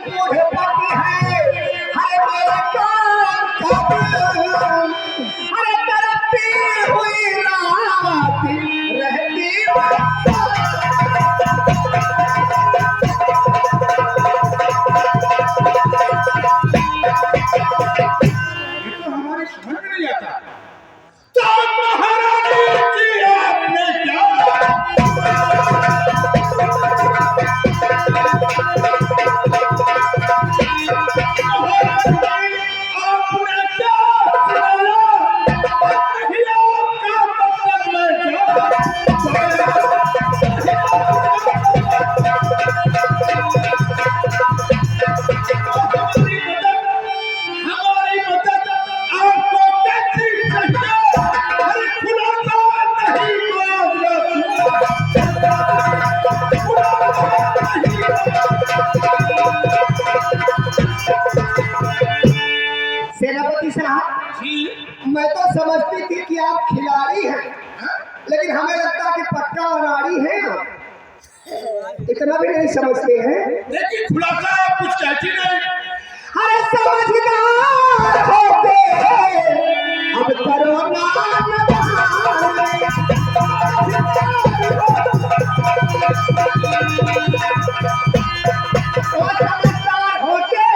बूढ़े पति है हरे मेरे काम हरे तरफी हुई रात रहती हमारे समझ में नहीं आता। तो महारानी जी आपने सेनापति साहब मैं तो समझती थी कि आप खिलाड़ी हैं, लेकिन हमें लगता कि पक्का अनाड़ी है। इतना भी नहीं समझते हैं। लेकिन खुलासा आप कुछ कहती नहीं। अरे समझदार होके अब करो समझदार होके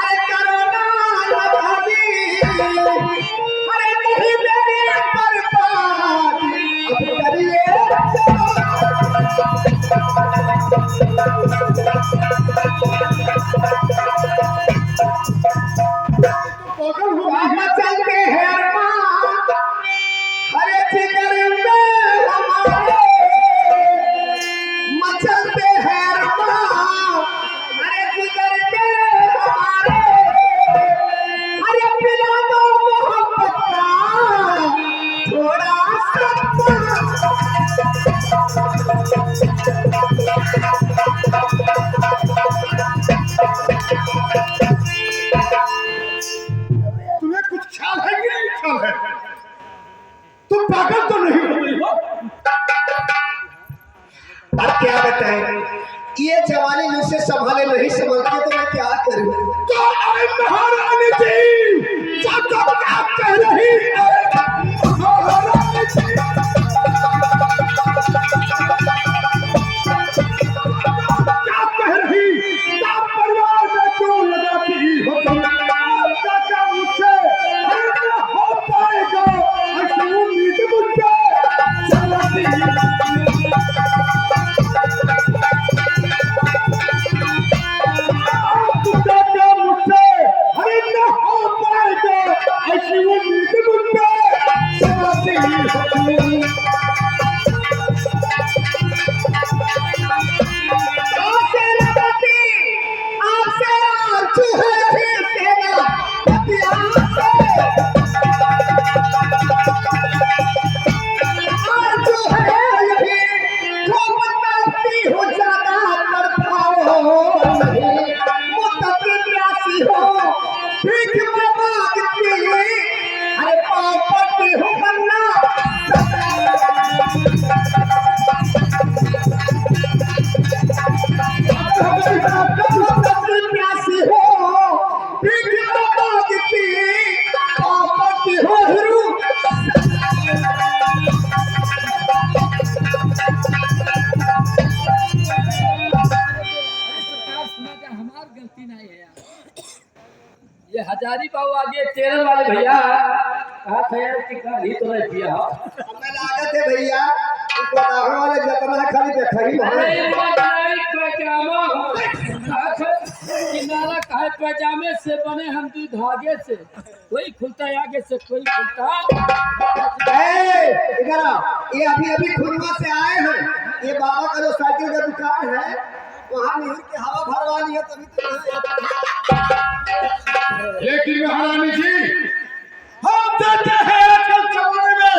अरे करो अरे नहीं मेरी बर्बाद अब करिए चलते हैं हरे जिगर में हमारे मचलते हैं हरे जिगर में हमारे अरे पिला दो मोहब्बत का थोड़ा तुम्हें कुछ ख्याल है कि नहीं ख्याल है? तुम पागल तो नहीं हो गई हो? अब क्या बताएं, ये जवानी मुझसे संभाले नहीं संभलती तो मैं क्या करूं? तो आई महारानी जी सब क्या कह रही है? महारानी जी क्या कह रही? क्या परिवार में क्यों लगाती हो तुम? चाचा मुझसे हल हो पाएगा ऐसी उम्मीद मुझसे ये हजारी बाबू आगे तेरह वाले भैया कहा था यार कि गाड़ी तो नहीं दिया हमें लागत है भैया ऊपर आने वाले जतना खाली देखई अरे बनाई पैजामा हो किनारा कहे पैजामे से बने हम दू धागे से कोई खुलता है आगे से कोई खुलता इधर ये अभी खुलवा से आए हैं। ये बाबा का जो साइकिल का दुकान है वहाँ मिहिर की हवा भरवानी है तभी तो लेकिन महारानी जी हम देते हैं आजकल जमाने में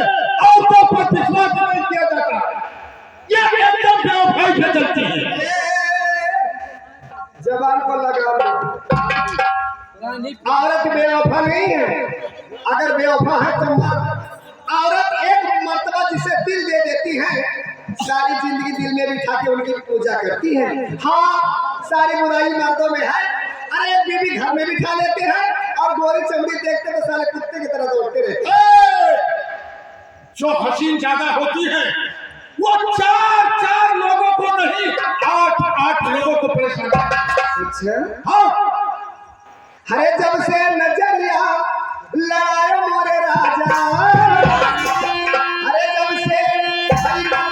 औरतों पर विश्वास नहीं किया जाता। ये एकदम बेवफाई से चलती है। जबान को लगा लो। औरत बेवफा नहीं है। अगर बेवफा है तो औरत एक मर्तबा जिसे दिल दे देती है सारी जिंदगी दिल में बिठा के उनकी पूजा करती है। हाँ सारी बुराई मर्दों में खा लेते हैं और गोरी चमड़ी देखते तो साले कुत्ते की तरह दौड़ते रहते हैं। जो हसीन ज्यादा होती है वो चार चार लोगों को नहीं, आठ आठ लोगों को परेशान करती है। अच्छा, हाँ, अरे जब से नजरिया लाए मोरे राजा, अरे जब से नजरिया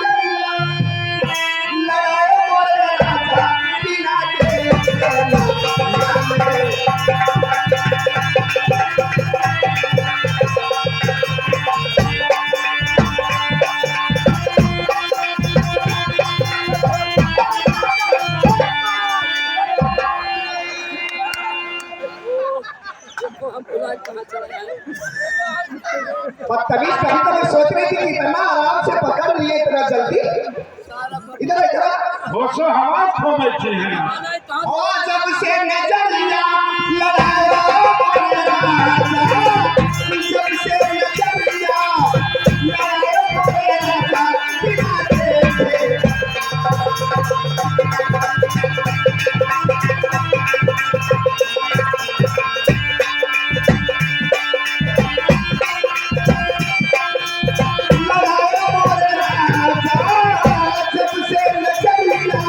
लाए मोरे राजा, बिना के बदतमीज, कहीं तो मैं सोच रही थी कि इतना आराम से पकड़ लिए इतना जल्दी। इधर इधर होशो हवास खो बैठे हैं। और जब से नजरिया लड़ाया मोरे राजा, जब से नजरिया लड़ाया मोरे राजा, बिना के लड़ाया मोरे राजा, जब से नजरिया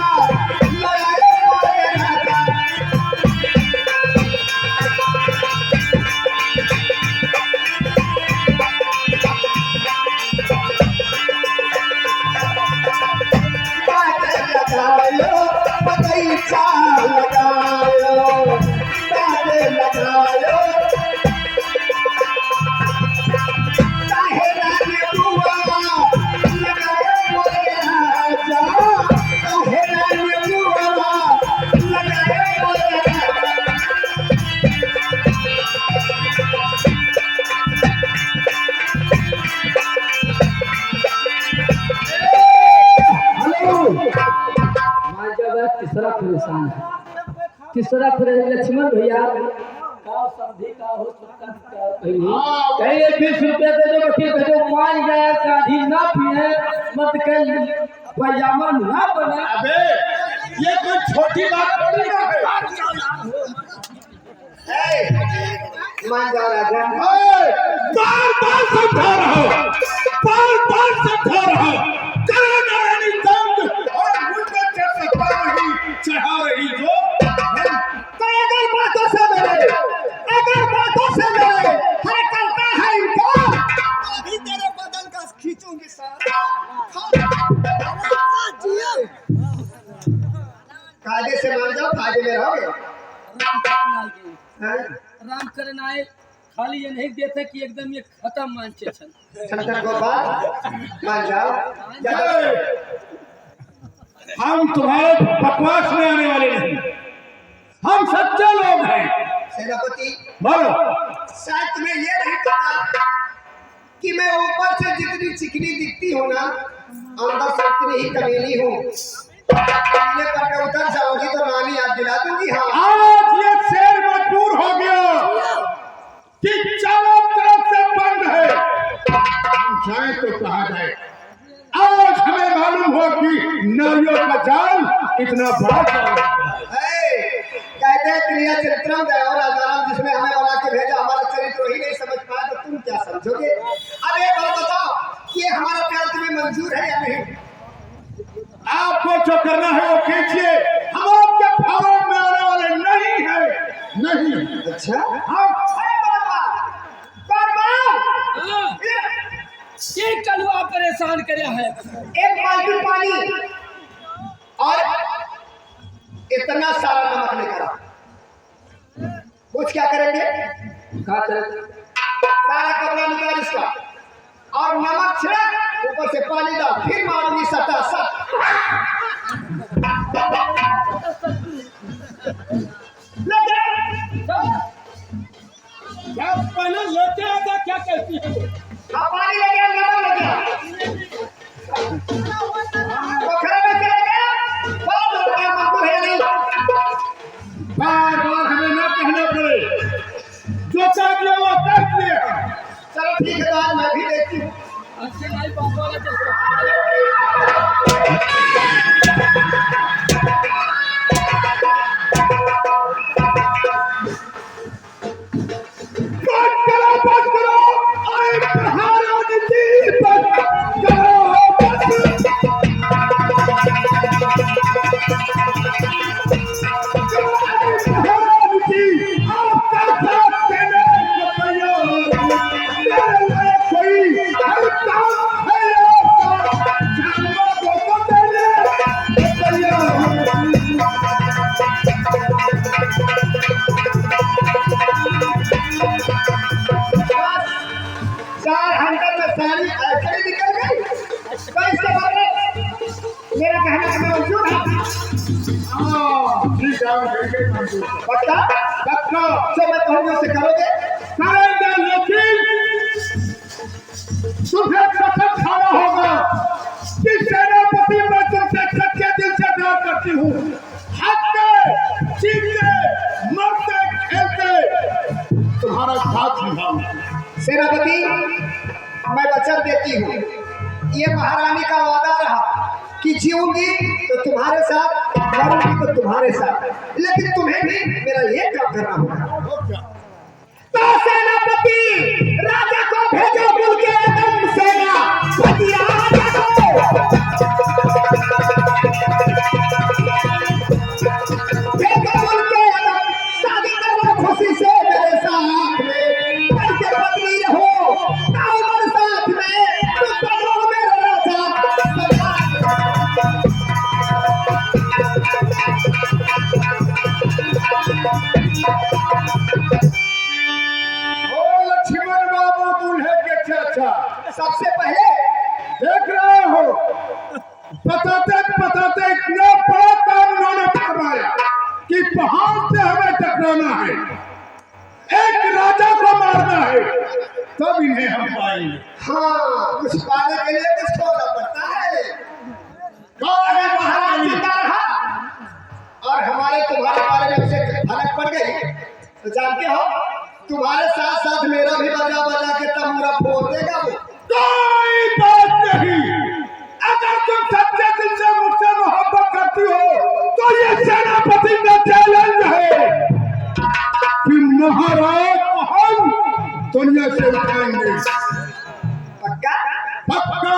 लड़ाया मोरे राजा। लगायो बगीचा लगायो, काहे लगायो, काहे रानी बुआ लगायो मोरे राजा, काहे रानी बुआ लगायो मोरे राजा। माँ जगह तीसरा परेशान है, तीसरा लक्ष्मण भैया का समझी का हो सकता कहीं 20 रुपया दे दो कि दे दो, मान जाए काढ़ी ना पिए मत कहीं पैजामा ना बना। अबे ये कोई छोटी बात थोड़ी ना है। मान जाओ राजा। बार बार समझा रहा हूँ, बार बार समझा रहा हूँ, करो नारायणी दंड और मुझ में जैसे नहीं चढ़ा रही जो। तो अगर बातों से मेरे, अगर बातों से मेरे हर करता है इनको, अभी तेरे बदन का खींचूंगी कायदे से मान जाओ, फायदे में रहोगे। हाँ? राम करन आए खाली ये नहीं देते कि एकदम ये खत्म मानते छन। शंकर गोपाल मान जाओ। हम तुम्हारे बकवास में आने वाले नहीं, हम सच्चे लोग हैं। सेनापति बोलो। शायद तुम्हें ये नहीं पता कि मैं ऊपर से जितनी चिकनी दिखती हूँ ना, अंदर से उतनी ही कमीनी हूँ। कमीने करके उतर जाओगी तो नानी याद दिला दूंगी। हाँ, आज ये शेर मजबूर हो गया कि चारों तरफ से बंद है, हम जाए तो कहा जाए। आज हमें मालूम हो कि नारियों का जाल इतना बड़ा कहते हैं क्रिया चरित्रम दया राजाराम, जिसने हमें बना के भेजा, हमारा चरित्र ही नहीं समझ पाया तो तुम क्या समझोगे। अब एक बात बताओ कि हमारा प्यार तुम्हें मंजूर है या नहीं। आपको जो करना है वो कीजिए, हम आपके फार्म में आने वाले नहीं है। नहीं। अच्छा, हम ये कलवा परेशान करे है। एक बाल्टी पानी और इतना सारा नमक लेकर आओ। कुछ क्या करेंगे, का करें? सारा कपड़ा निकाल इसका और नमक छिड़क, ऊपर से पानी डाल, फिर मारूंगी सटा सट। क्या पहले लेते आधा क्या कहती है? पानी ले गया, नमक ले गया, पोखरा में चले गया, बहुत बड़ा मंदिर है नहीं। बार बार हमें ना कहना पड़े, जो कर दिया वो कर दिया। चलो ठीक है, आज मैं भी देखती हूँ। अच्छे भाई बाबा वाला चलता। पक्का पक्का जो मैं कहूँगा उसे करोगे? करेंगे, लेकिन तुम्हें कसम खाना होगा कि सेनापति मैं तुमसे सच्चे दिल से प्यार करती हूँ। हंसते, चीखते, मरते, खेलते तुम्हारा साथ निभाऊंगा। सेनापति मैं वचन देती हूँ, ये महारानी का वादा रहा कि जीऊंगी तो तुम्हारे साथ, मरूंगी तो तुम्हारे साथ, लेकिन तुम्हें भी मेरा ये काम करना होगा। तो सेनापति राजा को भेजो, कुल के एकदम सेनापति राजा को भेजो, कुल के एकदम शादी करो खुशी से मेरे साथ में, करके पत्नी रहो ताऊमर साथ में, तो बनो मेरा राजा। ओ लक्ष्मण बाबू दूल्हे के चाचा, सबसे पहले देख रहे हो बताते बताते इतना बड़ा काम उन्होंने फरमाया कि पहाड़ से हमें टकराना है, एक राजा को मारना है, तब इन्हें हम पाएंगे। हाँ, कुछ पाने के लिए कुछ खोना पड़ता है। अगर महाराज जिंदा रहा और हमारे तुम्हारे बारे में उसे भनक पड़ गई तो जानते हो तुम्हारे साथ साथ मेरा भी बजा बजा के तमूरा फोड़ देगा वो। कोई बात नहीं, अगर तुम सच्चे दिल से मुझसे मोहब्बत करती हो तो ये सेनापति का चैलेंज है कि महाराज को हम दुनिया से उठाएंगे। पक्का? पक्का।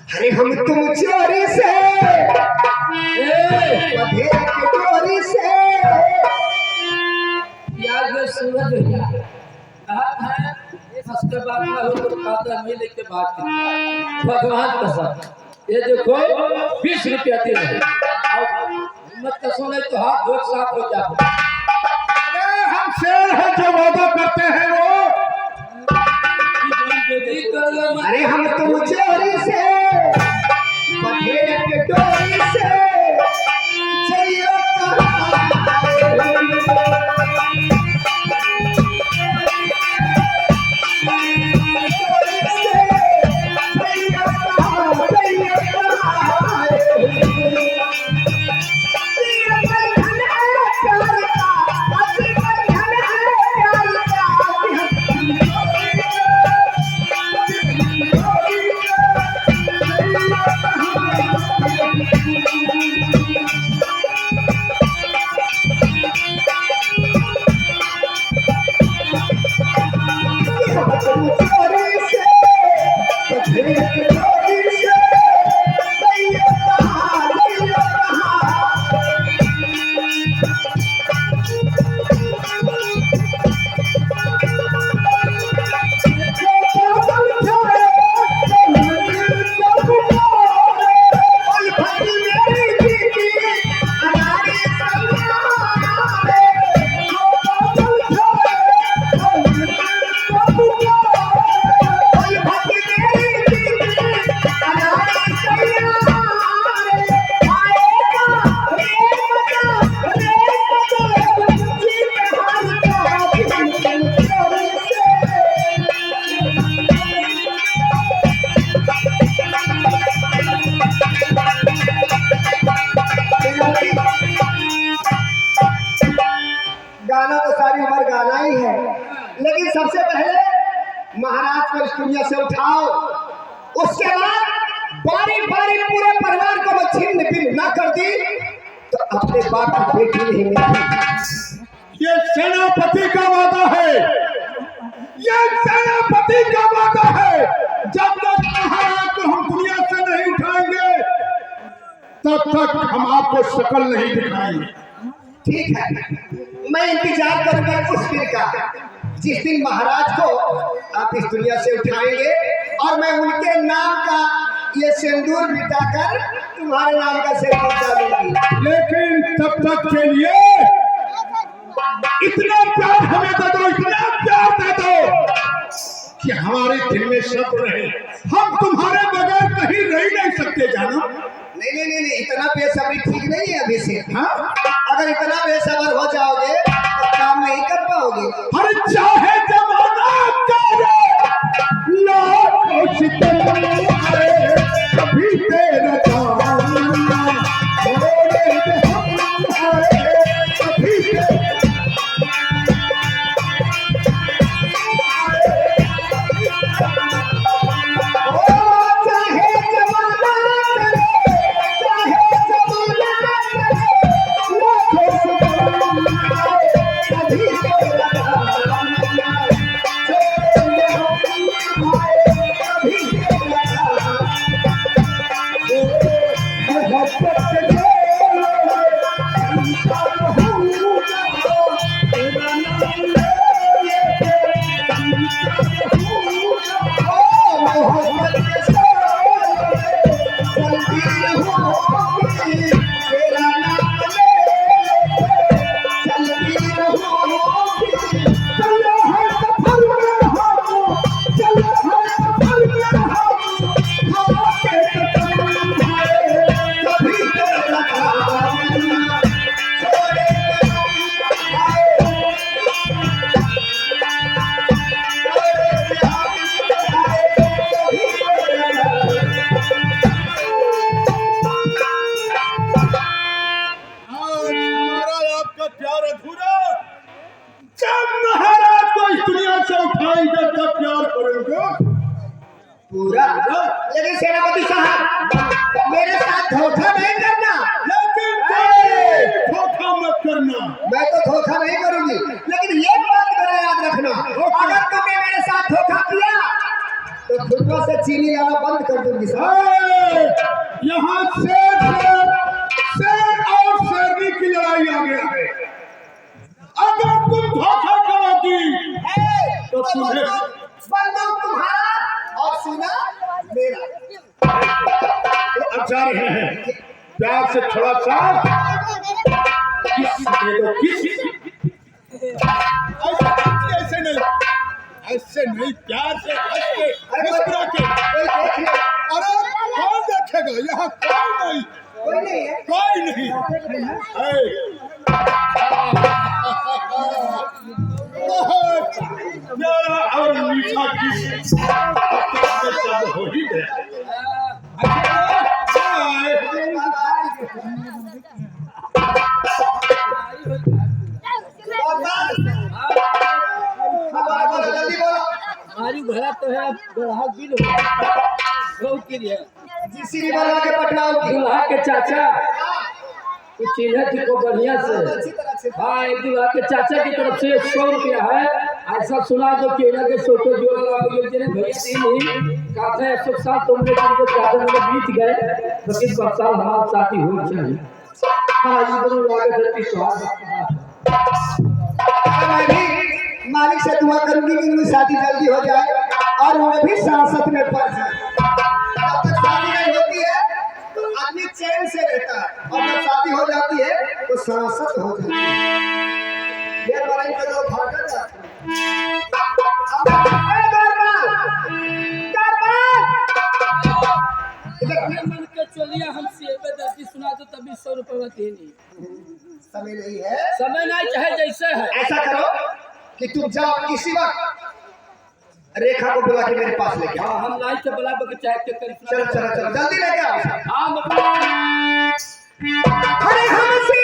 अरे हम तुम चोरी से बधेरे की चोरी से यार जो सूरज भैया कहा था उसके बाद में हो तो खाता मिले के बाद भगवान का साथ ये देखो 20 रुपया दे रहे मत का सुने तो हाथ धो साफ हो जाओ। अरे हम शेर हैं जो वादा करते हैं वो। अरे हम तुम चोरी से बधेरे की चोरी से जइयो गाना तो सारी उम्र गाना ही है, लेकिन सबसे पहले महाराज को इस दुनिया से उठाओ, उसके बाद बारी बारी पूरे परिवार को मैं छिन्न भिन्न ना कर दी तो अपने बाप की बेटी नहीं मिलेगी। ये सेनापति का वादा है, ये सेनापति का वादा है। जब तक महाराज को हम दुनिया से नहीं उठाएंगे तब तक हम आपको शक्ल नहीं दिखाएंगे। ठीक है, मैं इंतजार करूंगा उस दिन का जिस दिन महाराज को आप इस दुनिया से उठाएंगे और मैं उनके नाम का ये सिंदूर मिटाकर तुम्हारे नाम का सिंदूर डालूंगी। लेकिन तब तक के लिए इतना प्यार हमें दे दो, इतना प्यार दे दो कि हमारे दिल में शक रहे। हम तुम्हारे बगैर कहीं रह नहीं सकते जानो। नहीं नहीं नहीं नहीं, इतना बेसब्री ठीक नहीं है अभी से। हाँ? अगर इतना बेसब्र हो जाओगे तो काम नहीं कर पाओगे। हर चाहे जमाना करे लाखों सितम आए, कभी तेरा ताना छोड़े हम आए, कभी चाहे जमाना करे, चाहे जमाना करे, लाखों सितम आए, कभी तेरा ताना छोड़े हम आए, कभी तेरा आपका प्यार अधूरा। जब महाराज को इस दुनिया से उठाएंगे तब प्यार करेंगे पूरा। लेकिन सेनापति साहब मेरे साथ धोखा नहीं करना। लेकिन धोखा मत करना। मैं तो धोखा नहीं करूंगी, लेकिन ये बात मेरा याद रखना, अगर तुमने मेरे साथ धोखा किया तो खुद से चीनी लाना बंद कर दूंगी साहब। यहाँ शेर और शेरनी की लड़ाई आ गया है। अगर तुम धोखा करोगी तो तुम्हें बंदूक तुम्हारा और सीना मेरा। तो अच्छा रहे हैं, प्यार से थोड़ा सा किस दे दो, किस ऐसे नहीं, ऐसे नहीं, प्यार से हंस के मुस्कुरा के। अरे कौन देखेगा, यहाँ कोई नहीं, कोई नहीं है। कोई नहीं। प्यारा और मीठा किस हो ही गया। जल्दी बोलो। हमारी भरा तो है ग्राहक बिल हो के लिए जीसीबी बनवा के पटनाओ की। दूल्हा के चाचा कुछ चिन्ह थी को बढ़िया से। अच्छी तरह से। हाँ, एक दूल्हा के चाचा की तरफ से 100 रुपया है। ऐसा सुना दो कि के सोटो जोड़ा भैया नहीं कहा था 100 साल तुमने बीत गए, लेकिन 100 साल हमारा साथी हो चाहिए। हाँ, ये दोनों मैं भी मालिक से दुआ करूंगी कि उनकी शादी जल्दी हो जाए और वो भी सांसद में पड़ जाए। जब तक शादी नहीं होती है तो आदमी चैन से रहता है, और जब शादी हो जाती है तो सांसद हो जाती है। ये लड़ाई का जो भागा जाता है। मन के चलिए हम से सुना दो तभी 100 रुपये देनी। समय नहीं है, समय नहीं चाहे जैसे है। ऐसा करो कि तुम जाओ इसी वक्त रेखा को बुला के मेरे पास लेके आओ। हाँ, हम लाइट से बुला के चाहे के चलो चलो चलो जल्दी लेके आओ। हाँ, अरे हमसे